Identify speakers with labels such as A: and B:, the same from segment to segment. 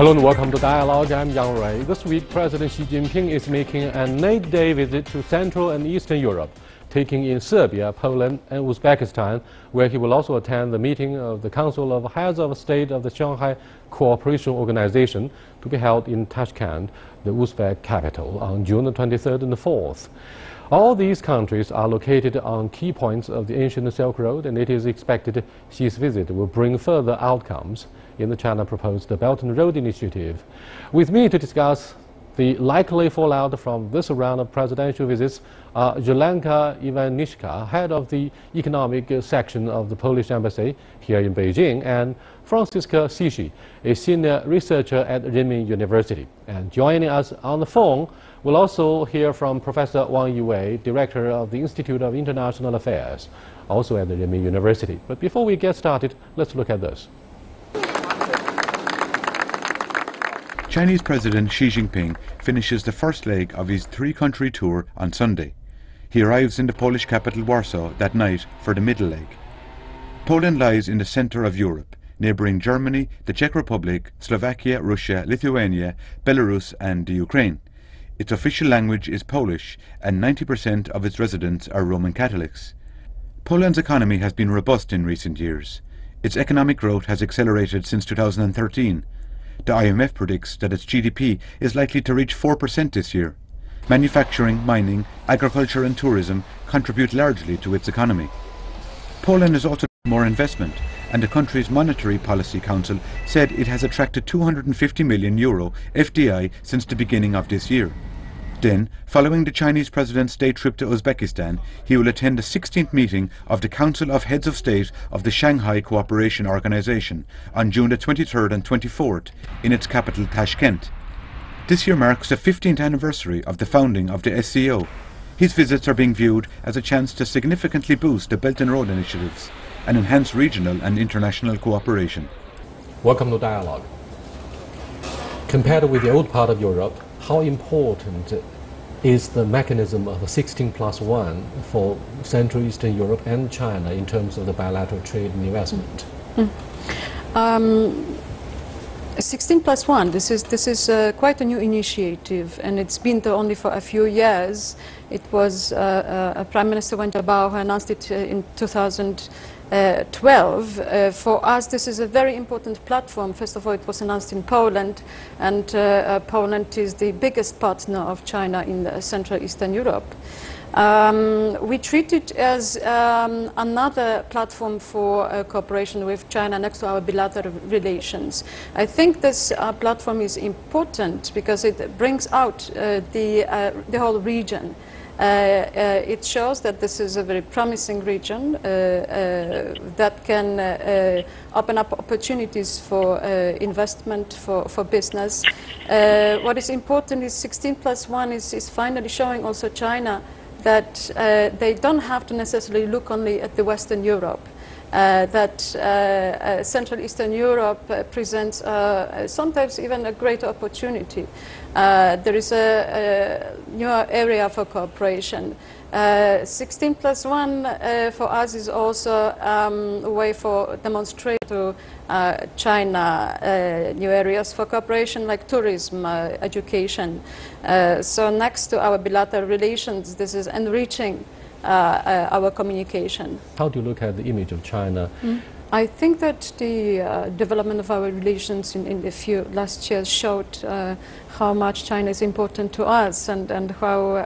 A: Hello and welcome to Dialogue. I'm Yang Rui. This week, President Xi Jinping is making an 8-day visit to Central and Eastern Europe, taking in Serbia, Poland, and Uzbekistan, where he will also attend the meeting of the Council of Heads of State of the Shanghai Cooperation Organization to be held in Tashkent, the Uzbek capital, on June the 23rd and the 4th. All these countries are located on key points of the ancient Silk Road, and it is expected Xi's visit will bring further outcomes in the China proposed Belt and Road Initiative. With me to discuss the likely fallout from this round of presidential visits are Jolanka Iwanishka, head of the economic section of the Polish embassy here in Beijing, and Franziska Sishi, a senior researcher at Renmin University. And joining us on the phone, we'll also hear from Professor Wang Yiwei, director of the Institute of International Affairs, also at the Renmin University. But before we get started, let's look at this.
B: Chinese President Xi Jinping finishes the first leg of his three-country tour on Sunday. He arrives in the Polish capital Warsaw that night for the middle leg. Poland lies in the centre of Europe, neighbouring Germany, the Czech Republic, Slovakia, Russia, Lithuania, Belarus and the Ukraine. Its official language is Polish, and 90% of its residents are Roman Catholics. Poland's economy has been robust in recent years. Its economic growth has accelerated since 2013. The IMF predicts that its GDP is likely to reach 4% this year. Manufacturing, mining, agriculture and tourism contribute largely to its economy. Poland has also more investment, and the country's Monetary Policy Council said it has attracted €250 million FDI since the beginning of this year. Then, following the Chinese president's state trip to Uzbekistan, he will attend the 16th meeting of the Council of Heads of State of the Shanghai Cooperation Organization on June the 23rd and 24th in its capital Tashkent. This year marks the 15th anniversary of the founding of the SCO. His visits are being viewed as a chance to significantly boost the Belt and Road initiatives and enhance regional and international cooperation.
A: Welcome to Dialogue. Compared with the old part of Europe, how important is the mechanism of 16+1 for Central Eastern Europe and China in terms of the bilateral trade and investment?
C: 16+1, this is quite a new initiative, and it's been there only for a few years. It was Prime Minister Wen Jiabao who announced it in 2012. For us, this is a very important platform. First of all, it was announced in Poland, and Poland is the biggest partner of China in Central Eastern Europe. We treat it as another platform for cooperation with China next to our bilateral relations. I think this platform is important because it brings out the whole region. It shows that this is a very promising region that can open up opportunities for investment, for business. What is important is 16+1 is finally showing also China that they don't have to necessarily look only at the Western Europe. That Central Eastern Europe presents sometimes even a greater opportunity. There is a newer area for cooperation. 16+1 for us is also a way for demonstrate to China new areas for cooperation like tourism, education. So next to our bilateral relations, this is enriching our communication.
A: How do you look at the image of China?
C: I think that the development of our relations in the few last years showed how much China is important to us and how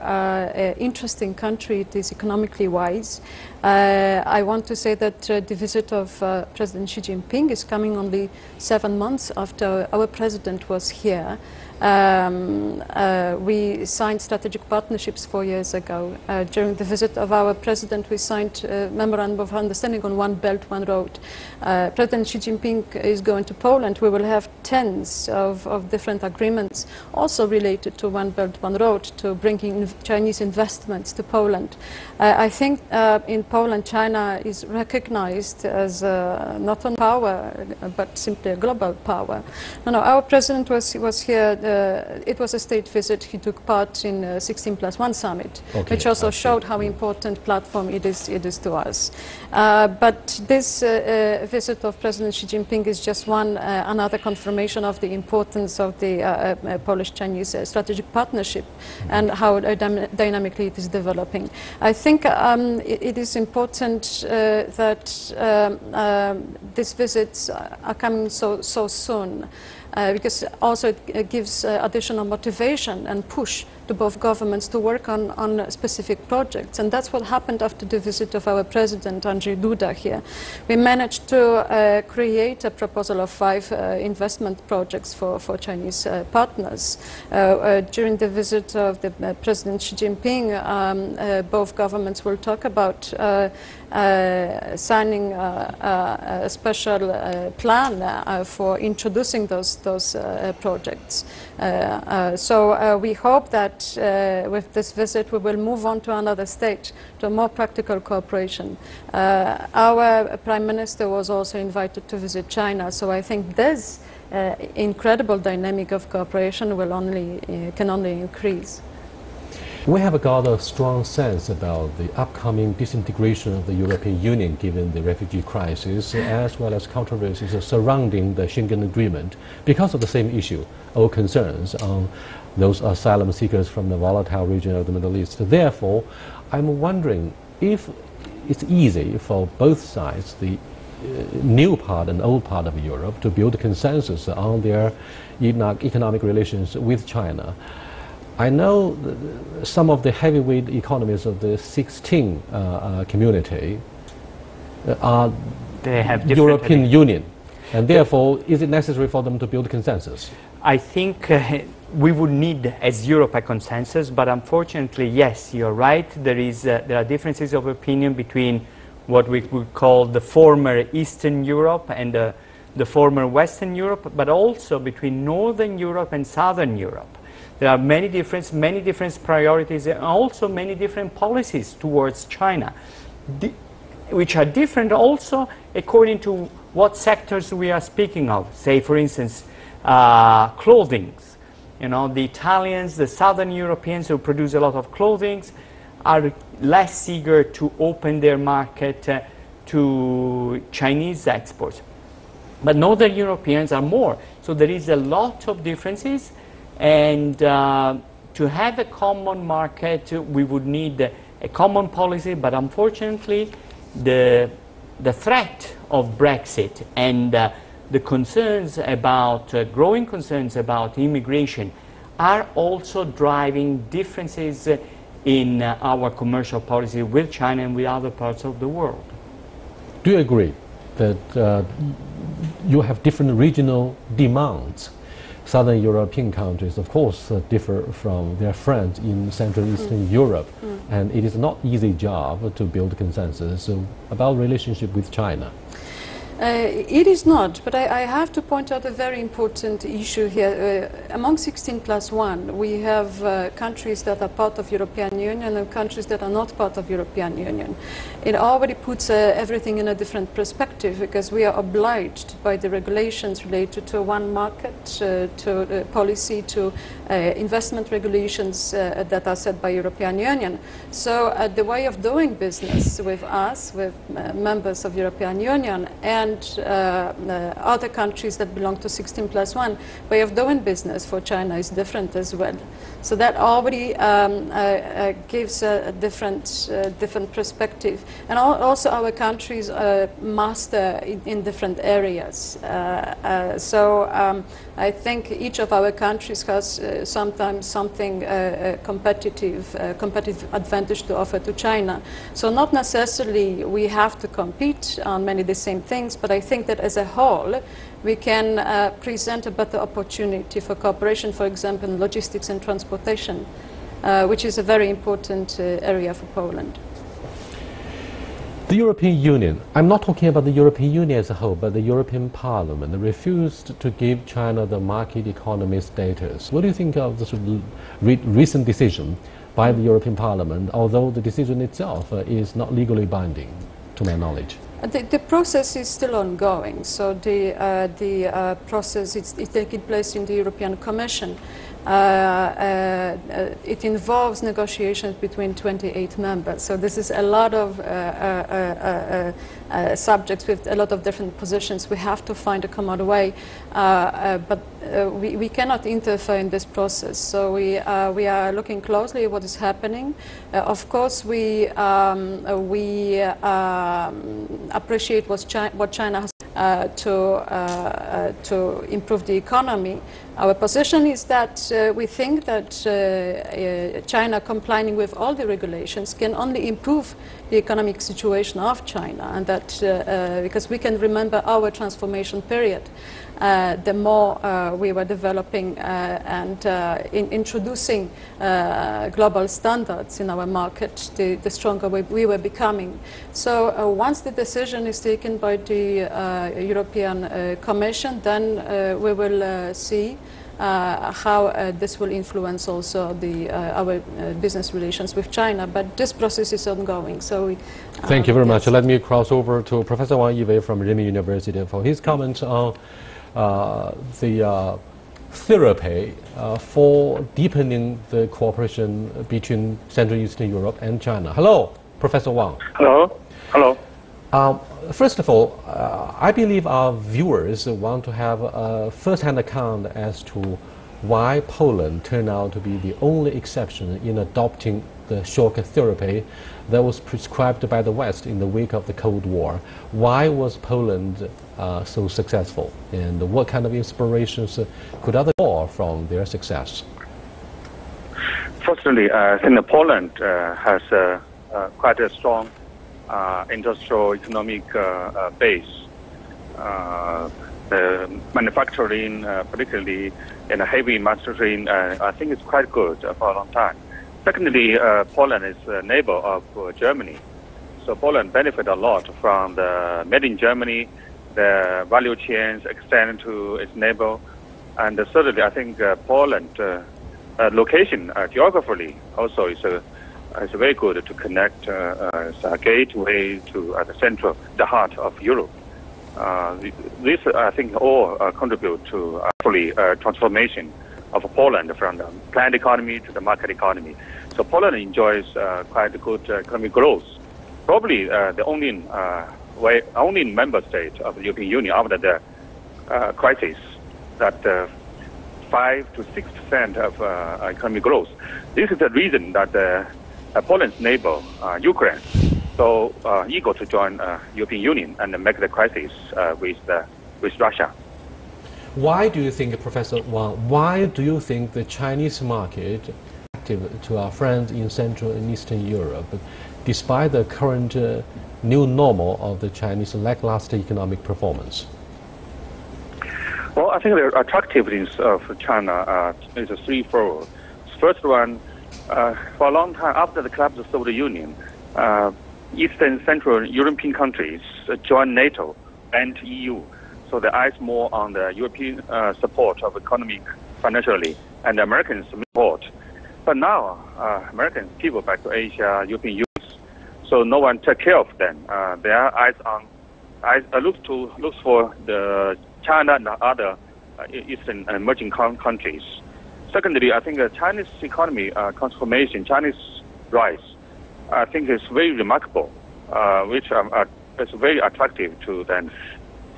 C: interesting country it is economically wise. I want to say that the visit of President Xi Jinping is coming only 7 months after our president was here. We signed strategic partnerships 4 years ago. During the visit of our president, we signed a memorandum of understanding on One Belt, One Road. President Xi Jinping is going to Poland. We will have tens of different agreements also related to One Belt, One Road, to bringing Chinese investments to Poland. I think in Poland, China is recognized as not only power, but simply a global power. Our president was here it was a state visit. He took part in 16+1 summit,
A: Okay,
C: which also
A: I see.
C: showed how important platform it is to us. But this visit of President Xi Jinping is just another confirmation of the importance of the Polish-Chinese strategic partnership and how dynamically it is developing. I think it is important that these visits are coming so soon, because also it gives additional motivation and push to both governments to work on specific projects. And that's what happened after the visit of our president, Andrzej Duda, here. We managed to create a proposal of 5 investment projects for Chinese partners. During the visit of the President Xi Jinping, both governments will talk about signing a special plan for introducing those projects. So we hope that with this visit we will move on to another stage, to a more practical cooperation. Our Prime Minister was also invited to visit China, so I think this incredible dynamic of cooperation can only increase.
A: We have got a strong sense about the upcoming disintegration of the European Union given the refugee crisis as well as controversies surrounding the Schengen Agreement because of the same issue or concerns on those asylum seekers from the volatile region of the Middle East. Therefore, I'm wondering if it's easy for both sides, the new part and old part of Europe, to build a consensus on their economic relations with China. I know some of the heavyweight economies of the 16 community are
D: they have
A: European Union, and therefore is it necessary for them to build consensus?
D: I think we would need as Europe a consensus, but unfortunately, yes, you're right. There are differences of opinion between what we would call the former Eastern Europe and the former Western Europe, but also between Northern Europe and Southern Europe. There are many different priorities and also many different policies towards China, which are different also according to what sectors we are speaking of. Say, for instance, clothing. You know, the Italians, the Southern Europeans who produce a lot of clothing are less eager to open their market to Chinese exports. But Northern Europeans are more. So there is a lot of differences. And to have a common market, we would need a common policy, but unfortunately the threat of Brexit and the concerns about, growing concerns about immigration are also driving differences in our commercial policy with China and with other parts of the world.
A: Do you agree that you have different regional demands? Southern European countries, of course, differ from their friends in Central Eastern Europe, and it is not easy job to build consensus about relationship with China.
C: It is not, but I have to point out a very important issue here. Among 16+1, we have countries that are part of European Union and countries that are not part of European Union. It already puts everything in a different perspective, because we are obliged by the regulations related to one market, to policy, to investment regulations that are set by European Union. So the way of doing business with us, with members of European Union, and other countries that belong to 16+1, way of doing business for China is different as well. So that already gives a different perspective. And also our countries master in different areas. So I think each of our countries has sometimes something competitive advantage to offer to China. So not necessarily we have to compete on many of the same things, but I think that as a whole we can present a better opportunity for cooperation, for example, in logistics and transportation, which is a very important area for Poland.
A: The European Union, I'm not talking about the European Union as a whole, but the European Parliament refused to give China the market economy status. What do you think of this recent decision by the European Parliament, although the decision itself is not legally binding, to my knowledge?
C: The process is still ongoing. So the process is taking place in the European Commission. It involves negotiations between 28 members. So this is a lot of subjects with a lot of different positions. We have to find a common way, but we cannot interfere in this process. So we are looking closely at what is happening. Of course, we appreciate what China has to improve the economy. Our position is that we think that China complying with all the regulations can only improve the economic situation of China, and that because we can remember our transformation period, the more we were developing and introducing global standards in our market, the stronger we were becoming. So once the decision is taken by the European Commission, then we will see how this will influence also our business relations with China. But this process is ongoing. So
A: thank you very much. Let me cross over to Professor Wang Yiwei from Renmin University for his comments on the therapy for deepening the cooperation between Central Eastern Europe and China. Hello, Professor Wang.
E: Hello. Hello.
A: First of all, I believe our viewers want to have a first-hand account as to why Poland turned out to be the only exception in adopting the shock therapy that was prescribed by the West in the wake of the Cold War. Why was Poland so successful, and what kind of inspirations could others draw from their success?
E: Firstly, I think Poland has quite a strong industrial economic base. The manufacturing, particularly in heavy manufacturing, I think it's quite good for a long time. Secondly, Poland is a neighbor of Germany, so Poland benefit a lot from the made in Germany. The value chains extend to its neighbor, and thirdly, I think Poland location geographically also is very good to connect as a gateway to the heart of Europe. This, I think, all contribute to actually transformation of Poland from the planned economy to the market economy. So Poland enjoys quite good economic growth. Probably the only member state of the European Union after the crisis that 5 to 6% of economic growth. This is the reason that Poland's neighbor, Ukraine, so eager to join European Union and make the crisis with Russia.
A: Why do you think, Professor Wang, why do you think the Chinese market is active to our friends in Central and Eastern Europe, despite the current new normal of the Chinese lackluster economic performance?
E: Well, I think the attractiveness of China is a threefold. First one, for a long time after the collapse of the Soviet Union, Eastern Central European countries joined NATO and EU. So the eyes more on the European support of economic, financially, and the American support. But now, Americans people back to Asia, European Union, so no one take care of them. Their eyes looks for the China and other Eastern emerging countries. Secondly, I think the Chinese economy transformation, Chinese rise, I think is very remarkable, which is very attractive to them.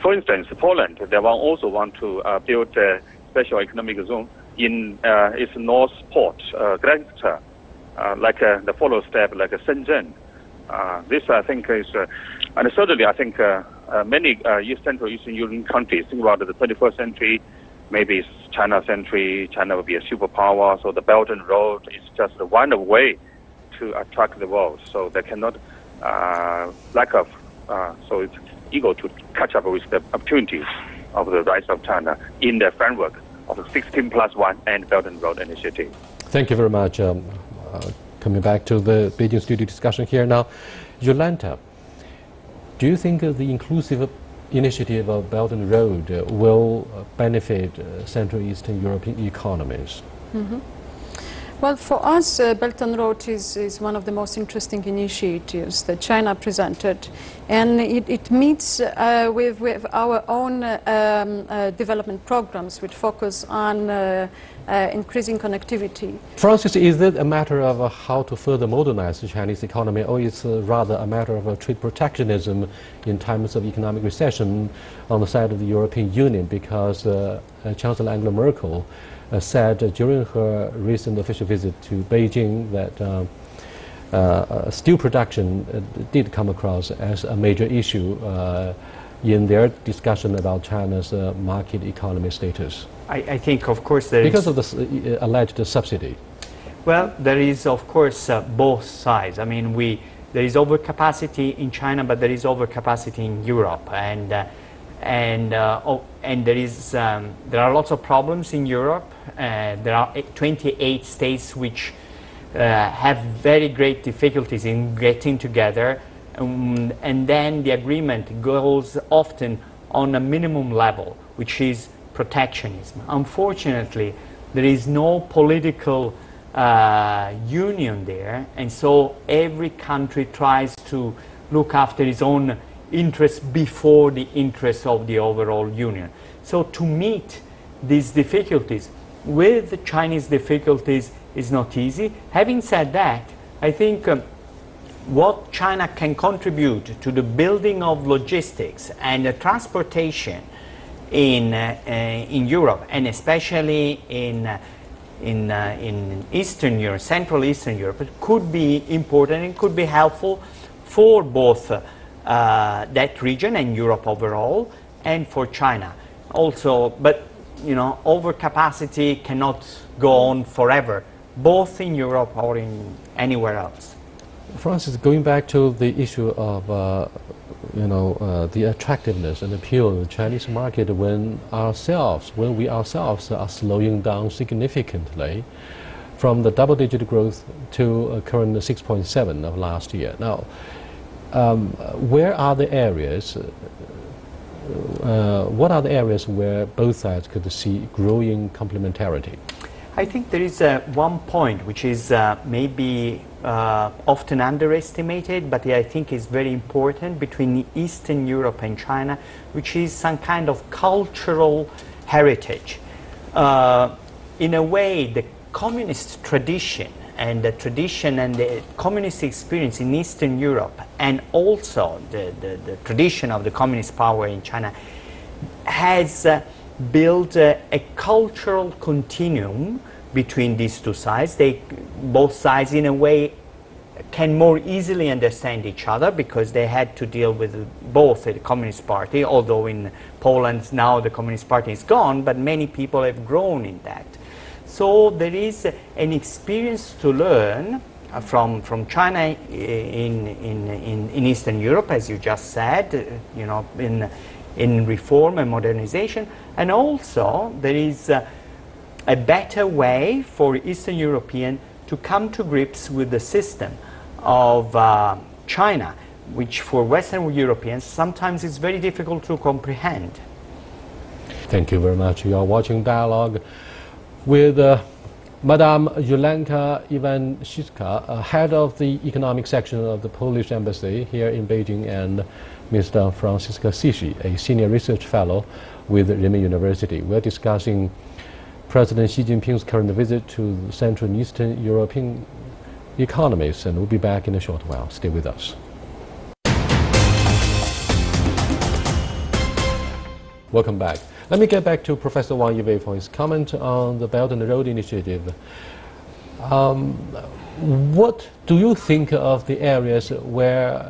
E: For instance, Poland, they also want to build a special economic zone in its north port, Gdańsk, like the follow step, like Shenzhen. This, I think, is, and certainly, I think many Central Eastern European countries think about the 21st century, maybe it's China-century, China will be a superpower, so the Belt and Road is just one way to attract the world. So they cannot lack of, so it's eager to catch up with the opportunities of the rise of China in the framework of the 16+1 and Belt and Road Initiative.
A: Thank you very much. Coming back to the Beijing studio discussion here now, Yolanta, do you think the inclusive initiative of Belt and Road will benefit Central Eastern European economies?
C: Mm-hmm. Well, for us, Belt and Road is one of the most interesting initiatives that China presented, and it meets with our own development programs, which focus on increasing connectivity.
A: Francis, is it a matter of how to further modernize the Chinese economy, or is it rather a matter of trade protectionism in times of economic recession on the side of the European Union? Because Chancellor Angela Merkel said during her recent official visit to Beijing that steel production did come across as a major issue in their discussion about China's market economy status.
D: I think, of course,
A: because of the alleged subsidy.
D: Well, there is, of course, both sides. I mean, there is overcapacity in China, but there is overcapacity in Europe, and there are lots of problems in Europe. There are 28 states which have very great difficulties in getting together, and then the agreement goes often on a minimum level, which is protectionism. Unfortunately, there is no political union there, and so every country tries to look after its own interests before the interests of the overall union. So to meet these difficulties with the Chinese difficulties is not easy. Having said that, I think what China can contribute to the building of logistics and the transportation in Europe, and especially in Eastern Europe, Central Eastern Europe, could be important and could be helpful for both that region and Europe overall, and for China also. But you know, overcapacity cannot go on forever, both in Europe or in anywhere else.
A: Francis, going back to the issue of the attractiveness and appeal of the Chinese market, when we ourselves are slowing down significantly from the double-digit growth to a current 6.7 of last year. Now, where are the areas? What are the areas where both sides could see growing complementarity?
D: I think there is one point which is maybe often underestimated, but I think is very important between Eastern Europe and China, which is some kind of cultural heritage. In a way, the communist tradition and the communist experience in Eastern Europe, and also the tradition of the communist power in China, has built a cultural continuum between these two sides. Both sides, in a way, can more easily understand each other because they had to deal with both the Communist Party, although in Poland now the Communist Party is gone, but many people have grown in that. So there is an experience to learn from China in Eastern Europe, as you just said, in reform and modernization, and also there is a better way for Eastern European to come to grips with the system of China, which for Western Europeans sometimes is very difficult to comprehend.
A: Thank you very much. You are watching Dialogue with Madame Julenka Iwańczycka, head of the economic section of the Polish embassy here in Beijing, and Mr. Francisca Xisi, a senior research fellow with Renmin University. We're discussing President Xi Jinping's current visit to Central and Eastern European economies, and we'll be back in a short while. Stay with us. Welcome back. Let me get back to Professor Wang Yiwei for his comment on the Belt and Road Initiative. What do you think of the areas where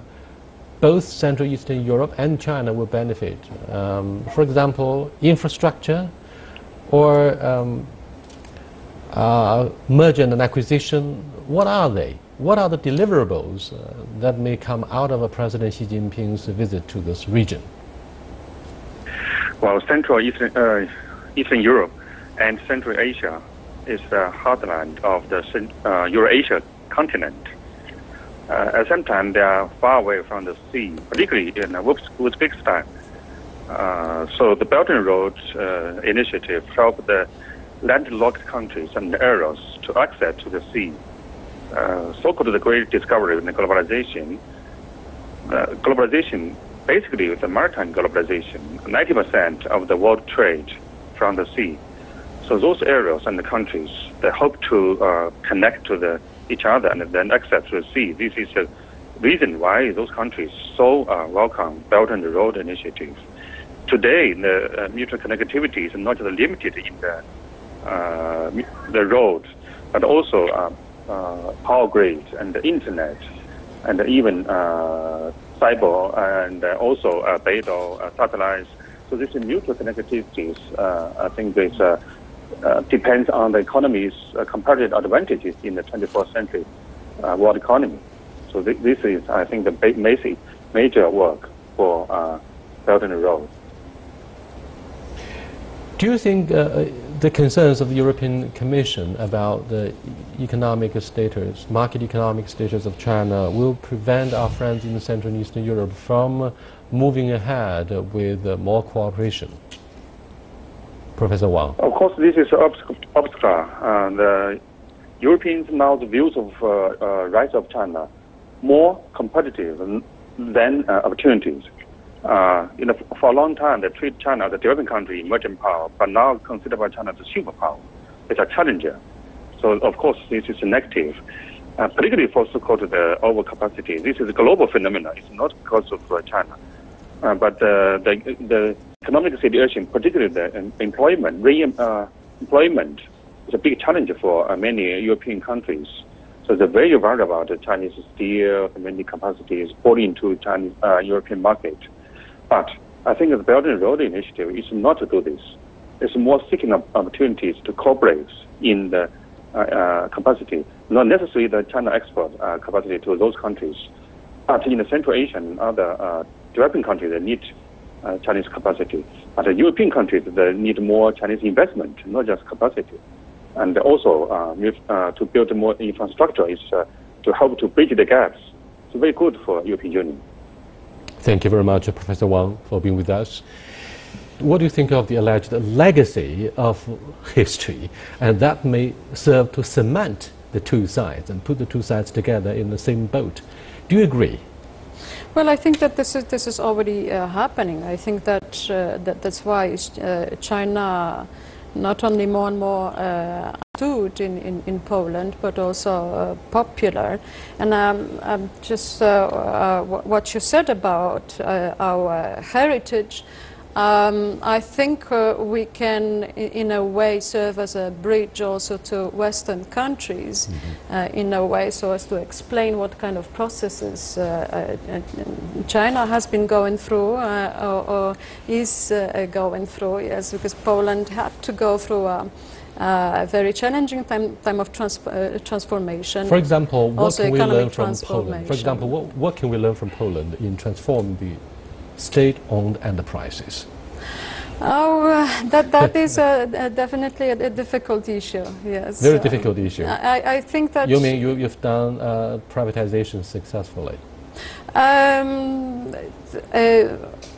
A: both Central Eastern Europe and China will benefit? For example, infrastructure, or merger and acquisition. What are they? What are the deliverables that may come out of President Xi Jinping's visit to this region?
E: Well, Central Eastern Europe and Central Asia is the heartland of the Eurasia continent. At the same time, they are far away from the sea, particularly in Uzbekistan. So the Belt and Road initiative helped the landlocked countries and areas to access to the sea. So-called the great discovery and the globalization. Globalization basically is a maritime globalization. 90% of the world trade from the sea. So those areas and the countries, they hope to connect to each other and then access to the sea. This is the reason why those countries so welcome Belt and Road Initiative. Today, the mutual connectivity is not just limited in the road, but also power grid and the internet, and even cyber and also Beidou satellites. So this mutual connectivities, I think this depends on the economy's comparative advantages in the 21st century world economy. So this is, I think, the major work for Belt and Road.
A: Do you think the concerns of the European Commission about the economic status, market economic status of China will prevent our friends in Central and Eastern Europe from moving ahead with more cooperation? Professor Wang.
E: Of course, this is an obstacle. The Europeans now the views of rise of China more competitive than opportunities. For a long time, they treat China as a developing country, emerging power, but now consider by China as a superpower. It's a challenger. So, of course, this is a negative, particularly for so-called the overcapacity. This is a global phenomenon. It's not because of China. But the economic situation, particularly the employment is a big challenge for many European countries. So they're very worried about the Chinese steel, many capacities pouring into Chinese European market. But I think the Belt and Road Initiative is not to do this. It's more seeking opportunities to cooperate in the capacity, not necessarily the China export capacity to those countries. But in the Central Asia and other developing countries, they need Chinese capacity. But the European countries, they need more Chinese investment, not just capacity. And also to build more infrastructure is to help to bridge the gaps. It's very good for European Union.
A: Thank you very much, Professor Wang, for being with us. What do you think of the alleged legacy of history, and that may serve to cement the two sides and put the two sides together in the same boat? Do you agree?
C: Well, I think that this is already happening. I think that that's why China not only more and more understood in Poland, but also popular. And just what you said about our heritage, I think we can, in a way, serve as a bridge also to Western countries, in a way, so as to explain what kind of processes China has been going through or is going through. Yes, because Poland had to go through a very challenging time of transformation.
A: For example, what
C: also
A: can we learn from
C: transformation.
A: Poland? For example, what can we learn from Poland in transforming the state-owned enterprises?
C: Oh, that is definitely a difficult issue. Yes,
A: very difficult issue.
C: I think that
A: you mean you've done privatization successfully.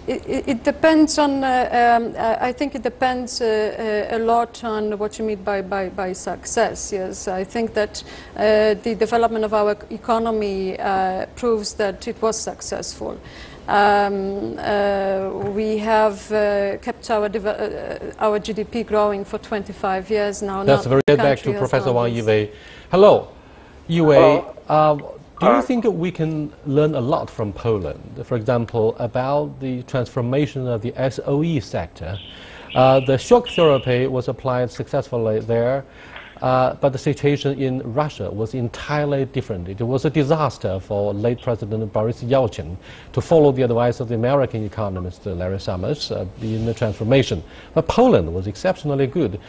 C: It depends on. I think it depends a lot on what you mean by success. Yes, I think that the development of our economy proves that it was successful. We have kept our GDP growing for 25 years now.
A: That's very good. Back to Professor Wang Yiwei. Hello, Yiwei. Do you think we can learn a lot from Poland, for example, about the transformation of the SOE sector? The shock therapy was applied successfully there, but the situation in Russia was entirely different. It was a disaster for late President Boris Yeltsin to follow the advice of the American economist Larry Summers in the transformation. But Poland was exceptionally good.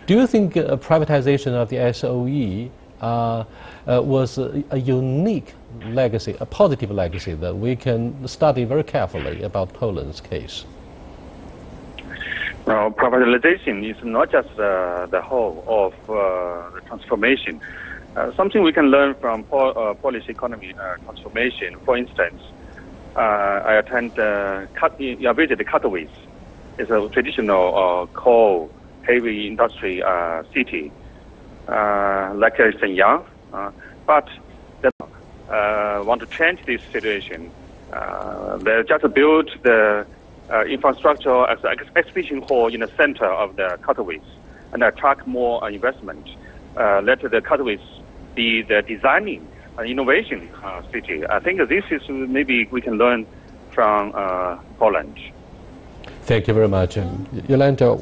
A: Do you think privatization of the SOE was a unique legacy, a positive legacy that we can study very carefully about Poland's case?
E: Now, privatization is not just the whole of the transformation. Something we can learn from Polish economy transformation. For instance, I visited Katowice. It's a traditional coal heavy industry city, like Shenyang, but they want to change this situation. They just built the infrastructure as an exhibition hall in the center of the Katowice and attract more investment. Let the Katowice be the designing and innovation city. I think this is maybe we can learn from Poland.
A: Thank you very much. Jolanta,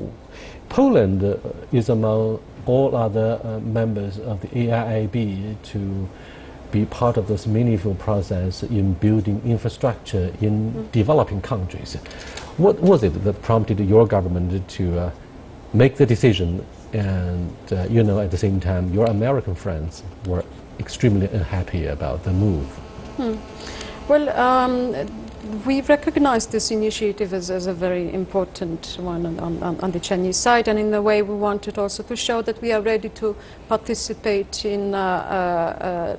A: Poland is among all other members of the AIIB to be part of this meaningful process in building infrastructure in developing countries. What was it that prompted your government to make the decision, and at the same time your American friends were extremely unhappy about the move?
C: Well, we recognize this initiative as a very important one on the Chinese side, and in a way we wanted also to show that we are ready to participate in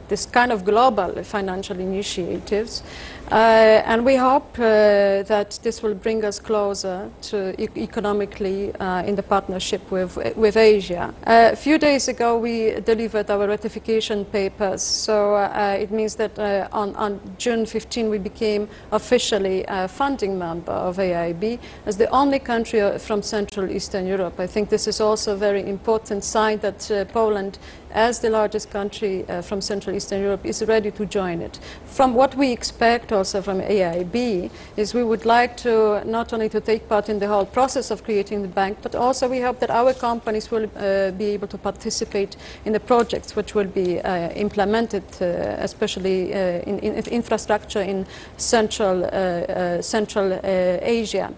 C: this kind of global financial initiatives. And we hope that this will bring us closer to economically in the partnership with Asia. A few days ago we delivered our ratification papers, so it means that on June 15 we became officially a founding member of AIIB as the only country from Central Eastern Europe. I think this is also a very important sign that Poland, as the largest country from Central Eastern Europe, is ready to join it. From what we expect also from AIIB is we would like to not only to take part in the whole process of creating the bank, but also we hope that our companies will be able to participate in the projects which will be implemented, especially in infrastructure in Central Asia.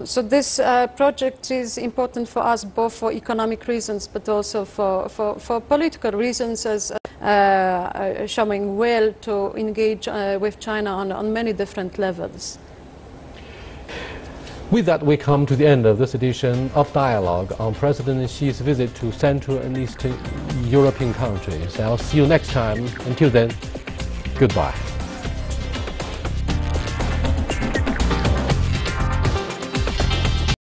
C: So this project is important for us both for economic reasons but also for political reasons, as showing will to engage with China on many different levels.
A: With that, we come to the end of this edition of Dialogue on President Xi's visit to Central and Eastern European countries. I'll see you next time. Until then, goodbye.